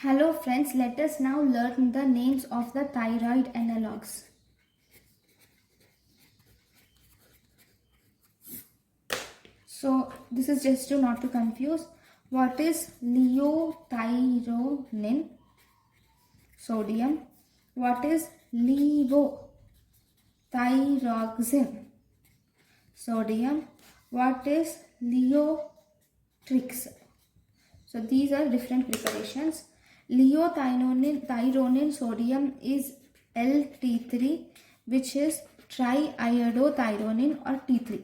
Hello friends, let us now learn the names of the thyroid analogues. So this is just to not to confuse. What is leothyronine sodium? What is levothyroxine sodium? What is leotrix? So these are different preparations. Leothyronine sodium is LT3, which is triiodothyronine or T3.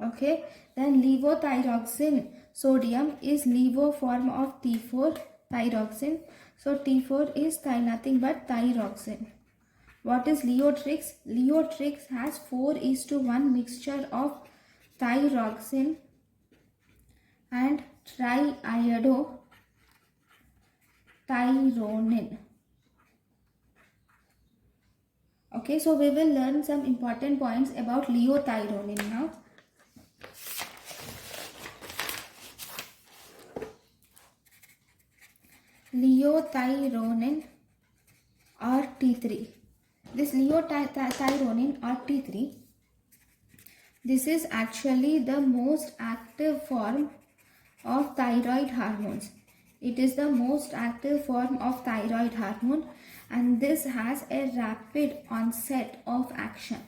Okay, then levothyroxine sodium is levo form of T4 thyroxine. So T4 is nothing but thyroxine. What is leotrix? Leotrix has 4:1 mixture of thyroxine and triiodothyronine. Okay, so we will learn some important points about leothyronine now. Leothyronine or T3. This leothyronine or T3, this is actually the most active form of thyroid hormones. It is the most active form of thyroid hormone, and this has a rapid onset of action.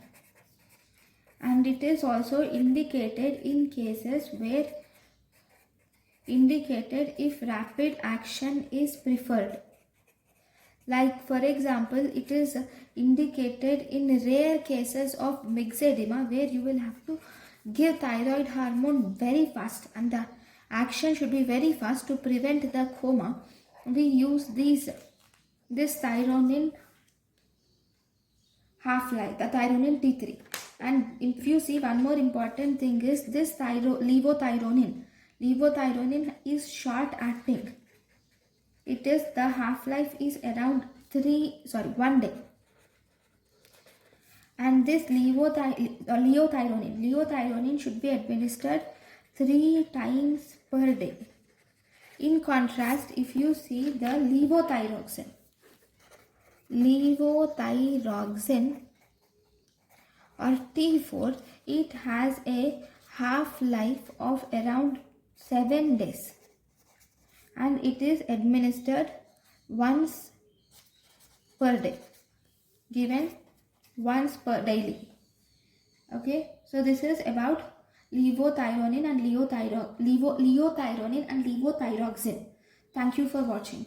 And it is also indicated in cases where indicated if rapid action is preferred. Like for example, it is indicated in rare cases of myxedema where you will have to give thyroid hormone very fast and the action should be very fast to prevent the coma. We use this thyronine half-life, the thyronine T3. And if you see, one more important thing is this levothyronine. Levothyronine is short acting. It is the half-life is around 1 day. And this leothyronine should be administered 3 times per day. In contrast, if you see the levothyroxine or T4, it has a half-life of around 7 days. And it is administered once per day, given once per daily. Okay, so this is about levothyronine and levothyroxine. Thank you for watching.